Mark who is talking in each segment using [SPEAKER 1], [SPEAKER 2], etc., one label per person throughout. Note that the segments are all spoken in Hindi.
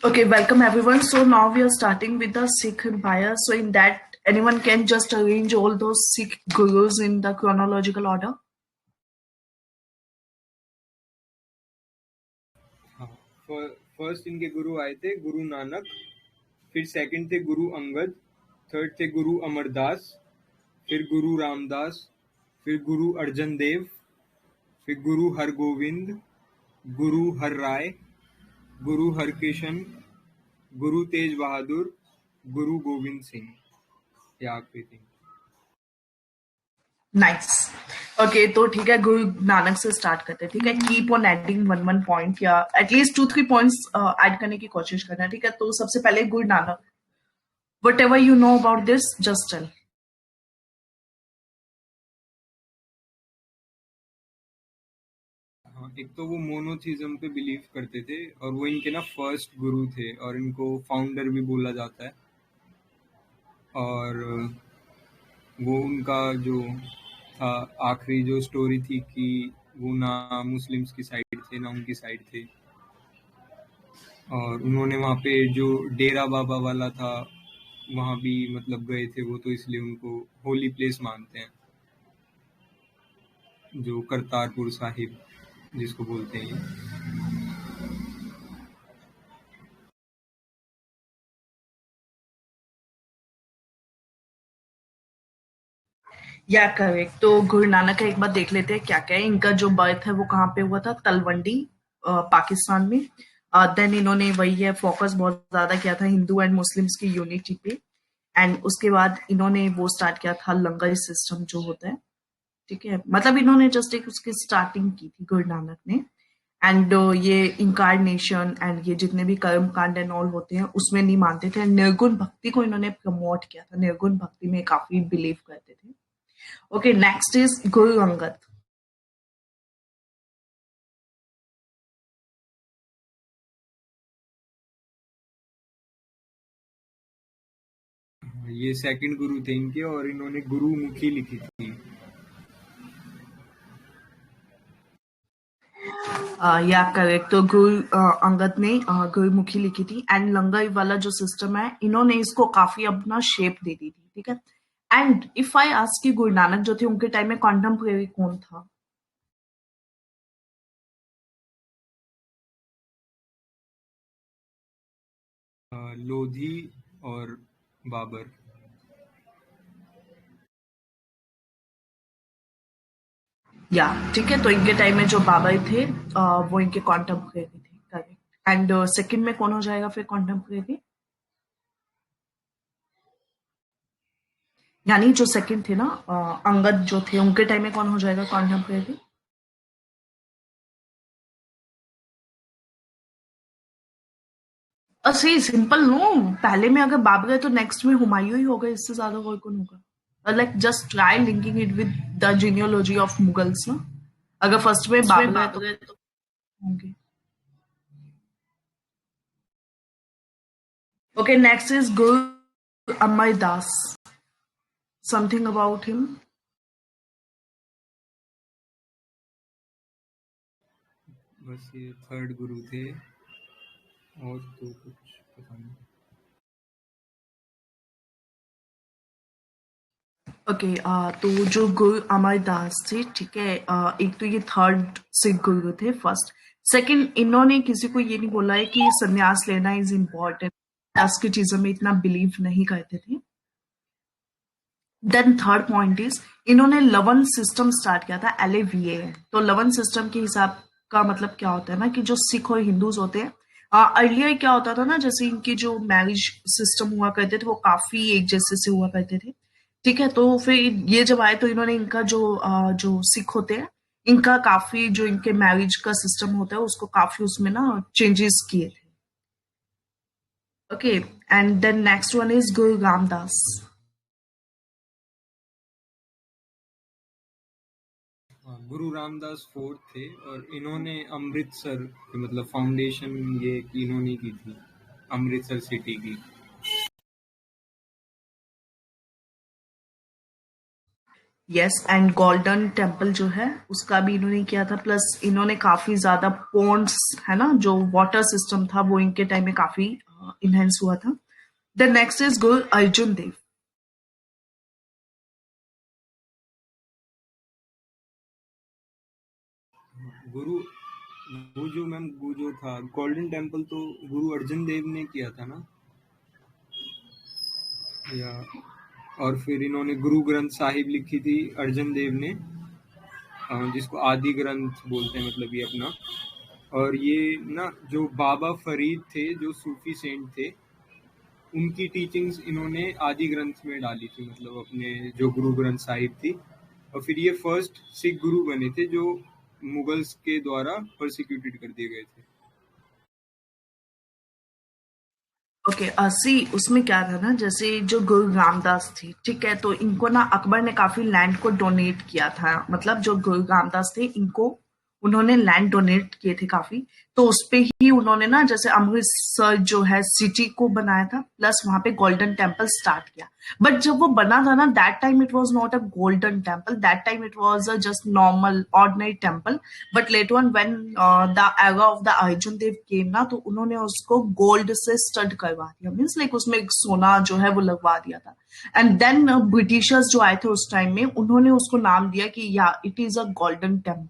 [SPEAKER 1] Okay, welcome everyone. So now we are starting with the Sikh Empire. So in that, anyone can just arrange all those Sikh gurus in the chronological order.
[SPEAKER 2] हाँ, फर्स्ट इनके गुरु आए थे गुरु नानक, फिर सेकंड थे गुरु अंगद, थर्ड थे गुरु अमरदास, फिर गुरु रामदास, फिर गुरु अर्जन देव, फिर गुरु हरगोविंद, गुरु हर राय, गुरु हरकिशन, गुरु तेज बहादुर, गुरु गोविंद सिंह। ये आखिरी थे।
[SPEAKER 1] नाइस। ओके, तो ठीक है, गुरु नानक से स्टार्ट करते हैं। ठीक है, keep on adding one point या एटलीस्ट 2-3 पॉइंट्स ऐड करने की कोशिश करना है। ठीक है, तो सबसे पहले Guru Nanak, whatever you know about this just tell.
[SPEAKER 2] हाँ, एक तो वो मोनोथिज्म पे बिलीव करते थे और वो इनके ना फर्स्ट गुरु थे और इनको फाउंडर भी बोला जाता है। और वो उनका जो था आखिरी जो स्टोरी थी कि वो ना मुस्लिम्स की साइड थे ना उनकी साइड थे, और उन्होंने वहाँ पे जो डेरा बाबा वाला था वहाँ भी मतलब गए थे वो, तो इसलिए उनको होली प्लेस मानते हैं, जो करतारपुर साहिब जिसको बोलते हैं।
[SPEAKER 1] या करेक्ट। तो गुरु नानक का एक बार देख लेते हैं क्या क्या है। इनका जो बर्थ है वो कहाँ पे हुआ था? तलवंडी, पाकिस्तान में। देन इन्होंने वही है, फोकस बहुत ज्यादा किया था हिंदू एंड मुस्लिम्स की यूनिटी पे। एंड उसके बाद इन्होंने वो स्टार्ट किया था लंगर सिस्टम जो होता है। ठीक है, मतलब इन्होंने जस्ट एक उसकी स्टार्टिंग की थी गुरु नानक ने। एंड ये इंकारनेशन एंड ये जितने भी कर्म कांड एंड ऑल होते हैं उसमें नहीं मानते थे। निर्गुण भक्ति को इन्होंने प्रमोट किया था, निर्गुण भक्ति में काफी बिलीव करते थे। Okay, next is Guru Angad.
[SPEAKER 2] ये सेकंड गुरु थे इनके और इन्होंने गुरुमुखी लिखी थी।
[SPEAKER 1] या करेक्ट। तो गुरु अंगद ने गुरुमुखी लिखी थी। एंड लंगर वाला जो सिस्टम है इन्होंने इसको काफी अपना शेप दे दी थी। ठीक है, and if I ask, Guru Nanak जो थे उनके टाइम में कॉन्टेम्परेरी कौन था?
[SPEAKER 2] लोधी और बाबर।
[SPEAKER 1] या ठीक है, तो इनके टाइम में जो बाबर थे वो इनके कॉन्टेम्परेरी थे। करेक्ट। एंड सेकंड में कौन हो जाएगा फिर कॉन्टेम्परेरी? यानी जो सेकंड थे ना, अंगद जो थे उनके टाइम में कौन हो जाएगा कॉन्टेम्परेरी? सही सिंपल नो। पहले में अगर बाबर है तो नेक्स्ट में हुमायूं ही होगा, इससे ज्यादा कोई कौन होगा? Like just try linking it with the genealogy of Mughals ना। अगर फर्स्ट में बाबर है तो होंगे। Okay, next is Guru Amar Das. Something about him?
[SPEAKER 2] बस ये थर्ड गुरु थे और तो कुछ पता नहीं।
[SPEAKER 1] ओके, तो जो गुरु अमरदास थे, ठीक है, एक तो ये थर्ड सिख गुरु थे। फर्स्ट सेकंड, इन्होंने किसी को ये नहीं बोला है कि संन्यास लेना इज इम्पोर्टेंट। दास की चीजों में इतना बिलीव नहीं करते थे। देन थर्ड पॉइंट इज, इन्होंने लवन सिस्टम स्टार्ट किया था, LAVA। तो लवन सिस्टम के हिसाब का मतलब क्या होता है ना, कि जो सिख और हिंदूज होते हैं, अर्लियर क्या होता था ना, जैसे इनकी जो मैरिज सिस्टम हुआ करते थे वो काफी एक जैसे से हुआ करते थे। ठीक है, तो फिर ये जब आए तो इन्होंने इनका जो सिख होते हैं, इनका काफी जो इनके मैरिज का सिस्टम होता है उसको काफी उसमें ना चेंजेस किए थे। Okay, and then next one is Guru Ramdas.
[SPEAKER 2] हाँ, गुरु रामदास फोर्थ थे और इन्होंने अमृतसर मतलब फाउंडेशन ये इन्होंने की थी, अमृतसर सिटी की।
[SPEAKER 1] यस, एंड गोल्डन टेम्पल जो है उसका भी इन्होंने किया था, प्लस इन्होंने काफी ज्यादा पोन्ड्स है ना, जो वाटर सिस्टम था वो इनके टाइम में काफी इनहेंस हुआ था। द नेक्स्ट इज गुरु अर्जुन देव।
[SPEAKER 2] गुरु वो जो मैम वो जो था गोल्डन टेम्पल तो गुरु अर्जन देव ने किया था ना, या और फिर इन्होंने गुरु ग्रंथ साहिब लिखी थी अर्जन देव ने, जिसको आदि ग्रंथ बोलते हैं, मतलब ये अपना। और ये ना जो बाबा फरीद थे जो सूफी सेंट थे, उनकी टीचिंग्स इन्होंने आदि ग्रंथ में डाली थी, मतलब अपने जो गुरु ग्रंथ साहिब थी। और फिर ये फर्स्ट सिख गुरु बने थे जो मुगल्स के द्वारा प्रोसिक्यूटेड कर दिए गए थे।
[SPEAKER 1] ओके, सी उसमें क्या था ना, जैसे जो गुरु रामदास थे, ठीक है, तो इनको ना अकबर ने काफी लैंड को डोनेट किया था, मतलब जो गुरु रामदास थे इनको उन्होंने लैंड डोनेट किए थे काफी। तो उस पे ही उन्होंने ना जैसे अमृतसर जो है सिटी को बनाया था, प्लस वहां पे गोल्डन टेम्पल स्टार्ट किया। बट जब वो बना था ना, that time it was not a Golden Temple, that time it was a just normal ordinary temple. But later on when the era of the Arjun Dev came ना, तो उन्होंने उसको गोल्ड से स्टड करवा दिया, मीन्स लाइक उसमें एक सोना जो है वो लगवा दिया था। एंड देन ब्रिटिशर्स जो आए थे उस टाइम में, उन्होंने उसको नाम दिया कि या it is a Golden temple.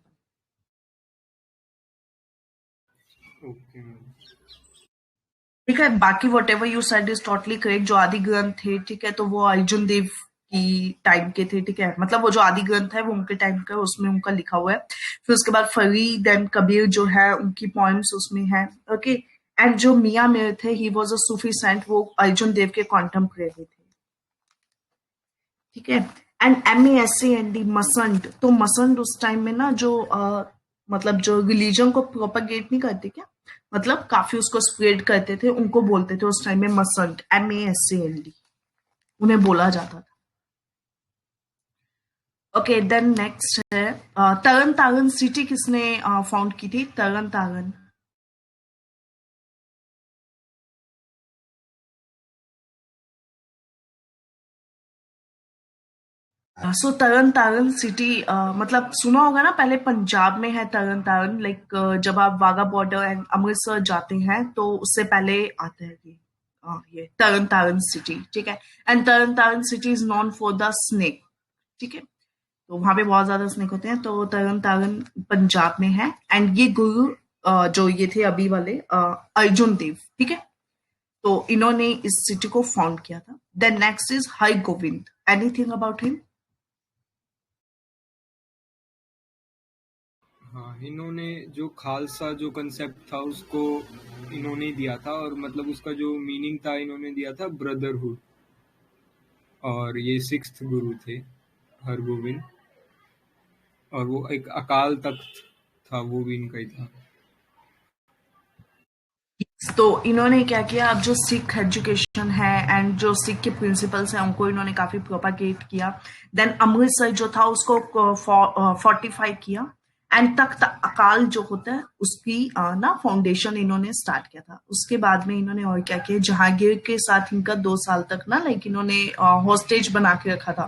[SPEAKER 2] Okay ma'am.
[SPEAKER 1] ठीक है, बाकी what ever you said is totally correct. जो आदि ग्रंथ थे, ठीक है, तो वो अर्जुन देव की टाइम के थे, ठीक है, मतलब वो जो आदि ग्रंथ है वो उनके टाइम का, उसमें उनका लिखा हुआ है। फिर उसके बाद फरीद देन कबीर जो है उनकी पॉइंट्स उसमें है। ओके, एंड जो मियाँ मीर थे, he was a Sufi saint, वो अर्जुन देव के कॉन्टेम्परेरी थे, ठीक है। एंड MASCND मसंड, तो मसंड उस टाइम में ना जो मतलब जो रिलीजन को प्रोपागेट नहीं करते क्या, मतलब काफी उसको स्प्रेड करते थे, उनको बोलते थे उस टाइम में मसंड, MASCND उन्हें बोला जाता था। ओके, देन नेक्स्ट है तरन तारन सिटी किसने फाउंड की थी, तरन तारन। सो तरन तारन सिटी, मतलब सुना होगा ना, पहले पंजाब में है तरन तारन, लाइक जब आप वाघा बॉर्डर एंड अमृतसर जाते हैं तो उससे पहले आता है ये तरन तारन सिटी, ठीक है। एंड तरन तारन city is non for the snake, ठीक है, तो वहां पे बहुत ज्यादा स्नेक होते हैं, तो तरन तारन पंजाब में है। एंड ये गुरु जो ये थे अभी वाले अर्जुन देव, ठीक है, तो इन्होंने इस सिटी को फाउंड किया था। Then next is Har Gobind, anything about him.
[SPEAKER 2] हाँ, इन्होंने जो खालसा जो कंसेप्ट था उसको इन्होंने दिया था, और मतलब उसका जो मीनिंग था इन्होंने दिया था ब्रदरहुड। और ये सिक्स्थ गुरु थे हरगोविंद, और वो एक अकाल तख्त था, वो भी इनका ही था।
[SPEAKER 1] तो इन्होंने क्या किया, अब जो सिख एजुकेशन है एंड जो सिख के प्रिंसिपल्स हैं उनको इन्होंने काफी प्रोपागेट किया। देन अमृतसर जो था उसको फोर्टिफाई किया। एंड तख्त अकाल जो होता है उसकी ना फाउंडेशन इन्होंने स्टार्ट किया था। उसके बाद में इन्होंने और क्या किया, जहांगीर के साथ इनका 2 साल तक ना लाइक इन्होंने हॉस्टेज बना के रखा था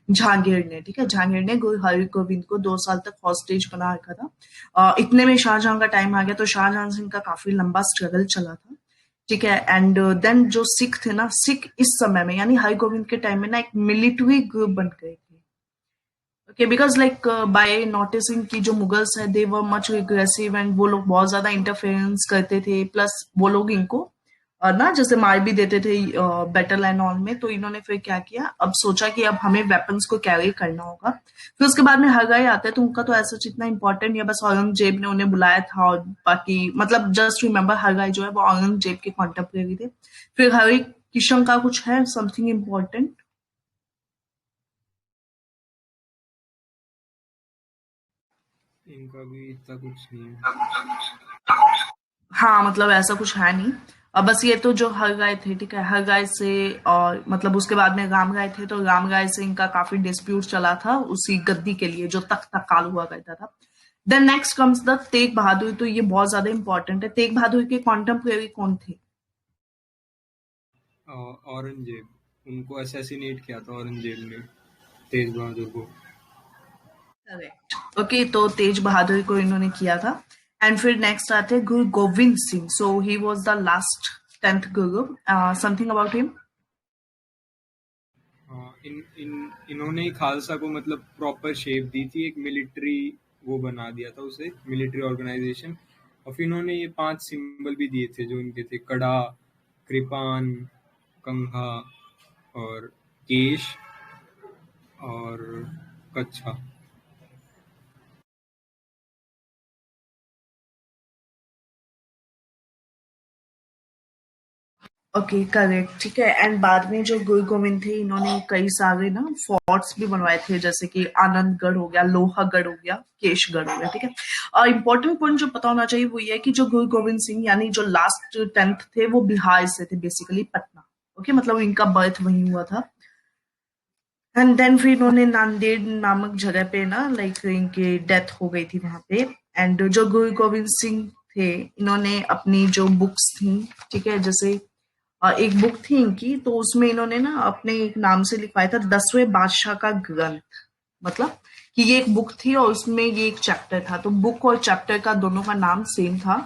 [SPEAKER 1] जहांगीर ने, ठीक है, जहांगीर ने गुरु हरगोविंद को 2 साल तक हॉस्टेज बना रखा था। इतने में शाहजहां का टाइम आ गया, तो शाहजहां से इनका काफी लंबा स्ट्रगल चला था, ठीक है। एंड देन जो सिख थे ना, सिख इस समय में यानी हरगोविंद के टाइम में ना एक मिलिट्री ग्रुप बन गए थे। Okay, because like by noticing की जो मुगल्स है they were much aggressive and वो लोग बहुत ज्यादा इंटरफेरेंस करते थे, प्लस वो लोग इनको ना जैसे मार भी देते थे बैटल एंड ऑल में। तो इन्होंने फिर क्या किया, अब सोचा कि अब हमें वेपन्स को कैरी करना होगा। फिर उसके बाद में हरगाई आता है, तो उनका तो ऐसा इतना इंपॉर्टेंट या बस औरंगजेब ने उन्हें बुलाया था, और बाकी मतलब जस्ट रिमेंबर हरगाई जो है वो औरंगजेब के कॉन्टेम्परेरी थे। फिर हरि किशन का कुछ है समथिंग इम्पोर्टेंट।
[SPEAKER 2] इनका भी इतना कुछ नहीं है।
[SPEAKER 1] हाँ, मतलब ऐसा कुछ है नहीं। अब बस ये तो जो हर गाय थे, ठीक है, हर गाय से, और मतलब उसके बाद में राम गाय थे, तो राम गाय से इनका काफी डिस्प्यूट चला था उसी गद्दी के लिए जो तख्त तकाल हुआ करता था। Then next comes the Tegh Bahadur, तो ये बहुत ज्यादा इंपॉर्टेंट है। तेग बहादुर के कॉन्टेम्परेरी कौन थे।
[SPEAKER 2] औरंगजेब, उनको असैसिनेट किया था औरंगजेब ने तेज बहादुर को।
[SPEAKER 1] करेक्ट। ओके, तो तेज बहादुर को इन्होंने किया था। एंड फिर नेक्स्ट आते हैं Guru Gobind Singh. So he was the last 10th Guru. Something about him.
[SPEAKER 2] हाँ, इन इन इन्होंने खालसा को मतलब प्रॉपर शेप दी थी, एक मिलिट्री वो बना दिया था उसे, मिलिट्री ऑर्गेनाइजेशन। और फिर इन्होंने ये 5 सिंबल भी दिए थे जो इनके थे: कड़ा, कृपान, कंघा और केश और कच्छा।
[SPEAKER 1] ओके, करेक्ट, ठीक है। एंड बाद में जो गुरु गोविंद थे, इन्होंने कई सारे ना फोर्ट्स भी बनवाए थे, जैसे कि आनंदगढ़ हो गया, लोहागढ़ हो गया, केशगढ़ हो गया, ठीक है। और इम्पोर्टेंट पॉइंट जो पता होना चाहिए वो ये है कि जो गुरु गोविंद सिंह यानी जो लास्ट 10th थे वो बिहार से थे, बेसिकली पटना। ओके, मतलब इनका बर्थ वहीं हुआ था। एंड देन फिर इन्होंने नांदेड़ नामक जगह पे ना, लाइक इनकी डेथ हो गई थी वहां पे। एंड जो गुरु गोविंद सिंह थे, इन्होंने अपनी जो बुक्स थी, ठीक है, जैसे एक बुक थी इनकी, तो उसमें इन्होंने ना अपने एक नाम से लिखवाया था 10वें बादशाह का ग्रंथ। मतलब कि ये एक बुक थी और उसमें ये एक चैप्टर था, तो बुक और चैप्टर का दोनों का नाम सेम था,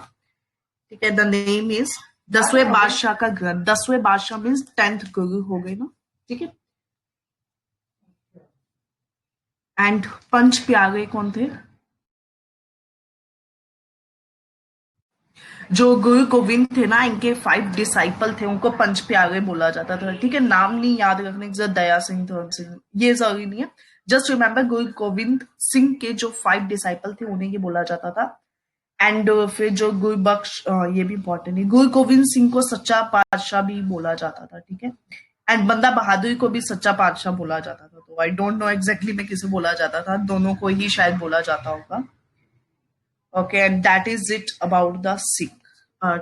[SPEAKER 1] ठीक है। द नेम इज 10वें बादशाह का ग्रंथ। 10वें बादशाह मीन्स 10th गुरु हो गए ना, ठीक है। एंड पंच प्यारे कौन थे? जो गुरु गोविंद थे ना, इनके 5 डिसाइपल थे, उनको पंच प्यारे बोला जाता था, ठीक है। नाम नहीं याद रखने की जरूरत, दया सिंह, धर्म सिंह, ये जरूरी नहीं है। जस्ट रिमेंबर गुरु गोविंद सिंह के जो 5 डिसाइपल थे उन्हें ये बोला जाता था। एंड फिर जो गुरु बख्श, ये भी इंपॉर्टेंट है, गुरु गोविंद सिंह को सच्चा पातशाह भी बोला जाता था, ठीक है। एंड बंदा बहादुर को भी सच्चा पातशाह बोला जाता था। तो आई डोंट नो एग्जैक्टली में किसे बोला जाता था, दोनों को ही शायद बोला जाता होगा। Okay, and that is it about the Sikh.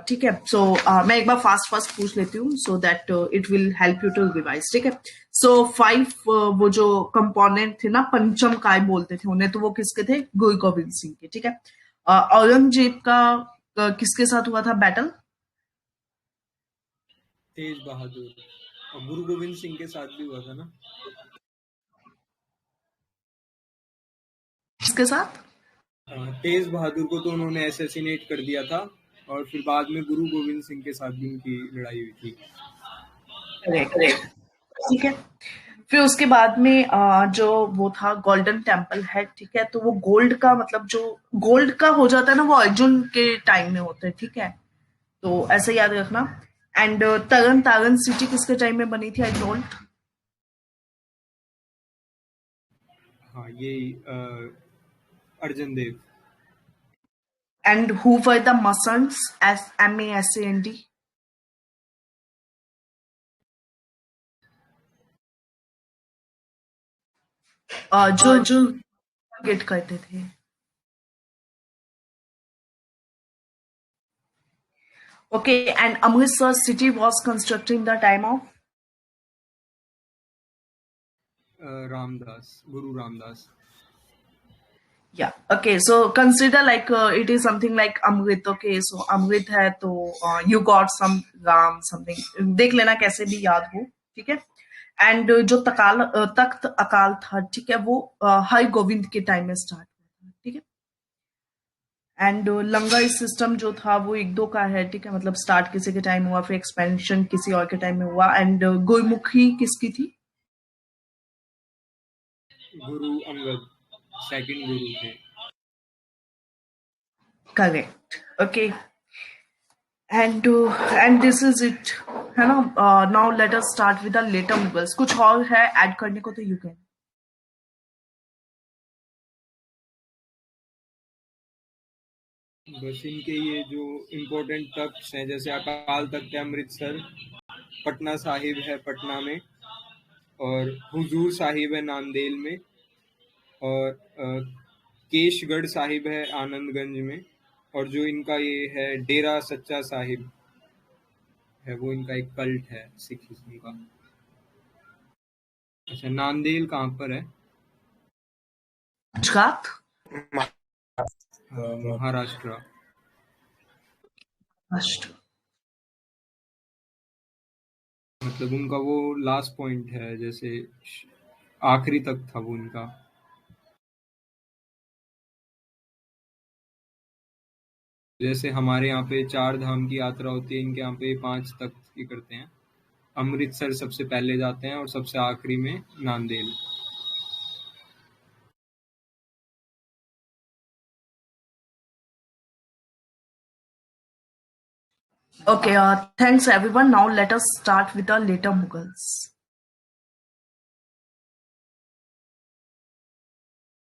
[SPEAKER 1] ठीक है। सो मैं एक बार फास्ट फास्ट पूछ लेती हूँ, so that it will help you to revise, ठीक है। सो 5 वो जो कंपोनेंट थे ना, पंचम काय बोलते थे उन्हें, तो वो किसके थे? गुरु गोविंद सिंह के, ठीक है। औरंगजेब का किसके साथ हुआ था बैटल?
[SPEAKER 2] तेज बहादुर और गुरु गोविंद सिंह के साथ भी हुआ था ना।
[SPEAKER 1] किसके साथ?
[SPEAKER 2] तेज बहादुर को तो उन्होंने असैसिनेट कर दिया था और फिर बाद में गुरु गोविंद सिंह के साथ भी उनकी लड़ाई हुई थी।
[SPEAKER 1] करेक्ट, ठीक है। फिर उसके बाद में जो वो था गोल्डन टेम्पल है, ठीक है। तो वो गोल्ड का मतलब जो गोल्ड का हो जाता है ना, वो अर्जुन के टाइम में होता है, ठीक है। तो ऐसे याद रखना। एंड तरन तारन सिटी किसके टाइम में बनी थी? I told.
[SPEAKER 2] हाँ, ये Arjan Dev.
[SPEAKER 1] And who were the masands? S MASAND। जो जो गेट करते थे। Okay, and Amritsar city was constructed in the time of?
[SPEAKER 2] Ramdas, Guru Ramdas.
[SPEAKER 1] Yeah. Okay. So consider like it is something like Amrit. Okay. So Amrit है तो you got some Ram something. देख लेना कैसे भी याद हो, ठीक है। एंड जो तख्त अकाल था, ठीक है, वो हर गोविंद के टाइम में स्टार्ट हुआ था, ठीक है। एंड लंगर सिस्टम जो था वो एक दो का है, ठीक है, मतलब स्टार्ट किसी के टाइम हुआ, फिर एक्सपेंशन किसी और के टाइम में हुआ। एंड गुरमुखी किसकी थी?
[SPEAKER 2] गुरु अंगद सेकंड गुरु थे।
[SPEAKER 1] Correct. Okay, and this is it, है ना। Now let us start with the later Mughals. कुछ और है ऐड करने को तो यू कैन।
[SPEAKER 2] बस इनके ये जो इम्पोर्टेंट तख्त हैं, जैसे अकाल तख्त है अमृतसर, पटना साहिब है पटना में, और हुजूर साहिब है नांदेड़ में, और केशगढ़ साहिब है आनंदगंज में, और जो इनका ये है डेरा सच्चा साहिब है, वो इनका एक कल्ट है सिखिज्म का। अच्छा, नांदेड़ कहाँ पर है?
[SPEAKER 1] गुजरात।
[SPEAKER 2] महाराष्ट्र।
[SPEAKER 1] राष्ट्र।
[SPEAKER 2] मतलब उनका वो लास्ट पॉइंट है, जैसे आखिरी तक था वो उनका। जैसे हमारे यहाँ पे 4 धाम की यात्रा होती है, इनके यहाँ पे 5 तख्त की करते हैं। अमृतसर सबसे पहले जाते हैं और सबसे आखिरी में Nanded.
[SPEAKER 1] Okay, thanks everyone. Now let us start with the later Mughals.